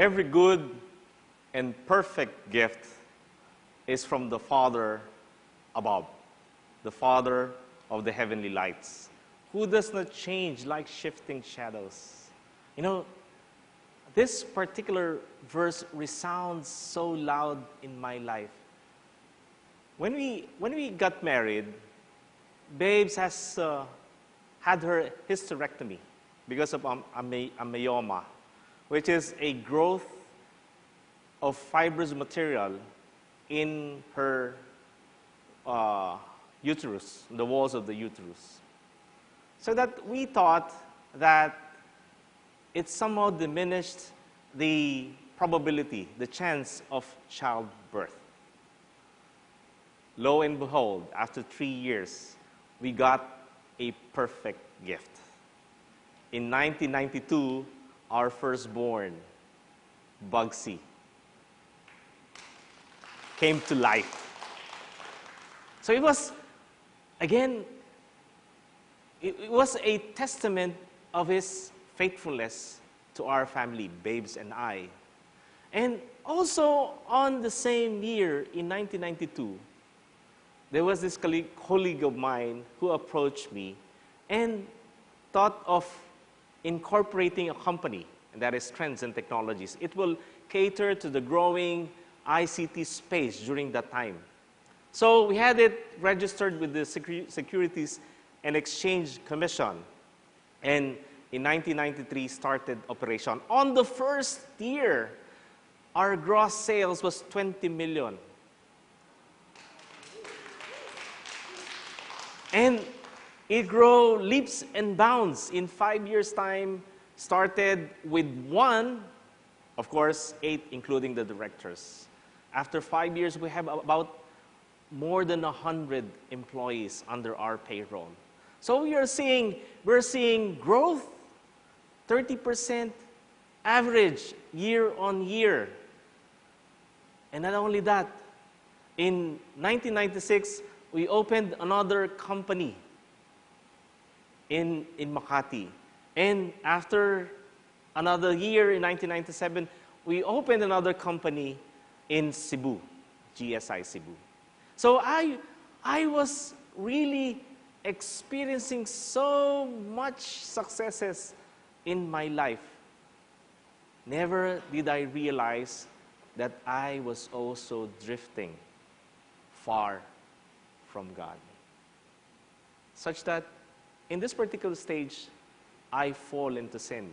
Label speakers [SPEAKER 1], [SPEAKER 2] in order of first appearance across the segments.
[SPEAKER 1] Every good and perfect gift is from the Father above, the Father of the heavenly lights, who does not change like shifting shadows. You know, this particular verse resounds so loud in my life. When we got married, Babes has had her hysterectomy because of a myoma, which is a growth of fibrous material in her uterus, the walls of the uterus. So that we thought that it somehow diminished the probability, the chance of childbirth. Lo and behold, after 3 years, we got a perfect gift. In 1992, our firstborn, Bugsy, came to life. So it was, again, it was a testament of his faithfulness to our family, Babes and I. And also on the same year, in 1992, there was this colleague of mine who approached me and thought of incorporating a company, and that is Trends and Technologies. It will cater to the growing ICT space during that time. So we had it registered with the Securities and Exchange Commission, and in 1993 started operation. On the first year, our gross sales was 20 million. And it grew leaps and bounds. In 5 years' time, started with 1, of course, 8, including the directors. After 5 years, we have about more than 100 employees under our payroll. So we're seeing growth, 30% average year on year. And not only that, in 1996, we opened another company in Makati. And after another year, in 1997, we opened another company in Cebu, GSI Cebu. So I was really experiencing so much successes in my life. Never did I realize that I was also drifting far from God. Such that in this particular stage, I fall into sin.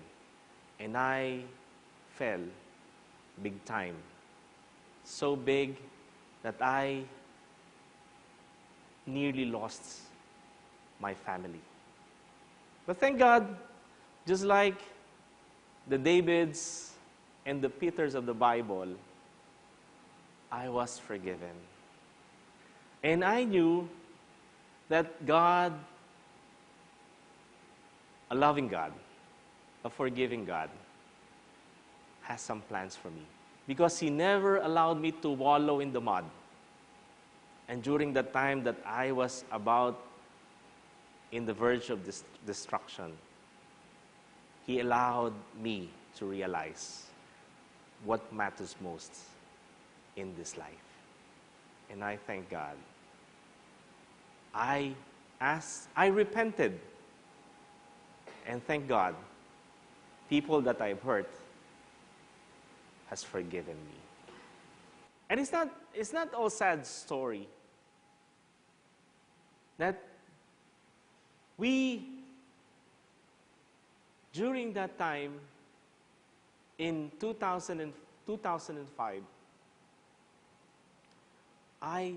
[SPEAKER 1] And I fell big time. So big that I nearly lost my family. But thank God, just like the Davids and the Peters of the Bible, I was forgiven. And I knew that God, a loving God, a forgiving God, has some plans for me. Because He never allowed me to wallow in the mud. And during the time that I was about in the verge of destruction, He allowed me to realize what matters most in this life. And I thank God. I repented. And thank God, people that I've hurt has forgiven me. And it's not all sad story. That we, during that time, in 2005, I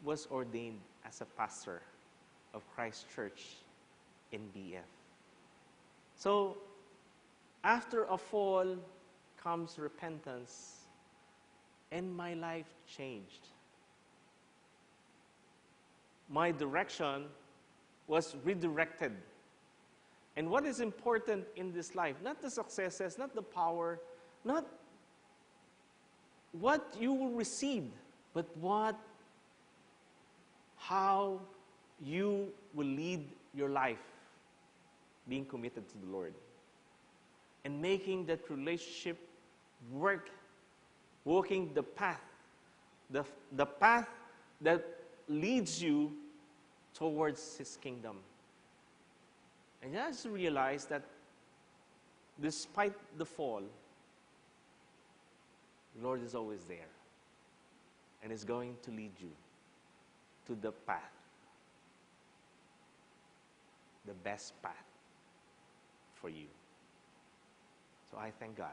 [SPEAKER 1] was ordained as a pastor of Christ Church in BF. So, after a fall comes repentance, and my life changed. My direction was redirected. And what is important in this life, not the successes, not the power, not what you will receive, but how you will lead your life, being committed to the Lord. And making that relationship walking the path, the path that leads you towards His kingdom. And just realize that despite the fall, the Lord is always there and is going to lead you to the path, the best path for you. So I thank God.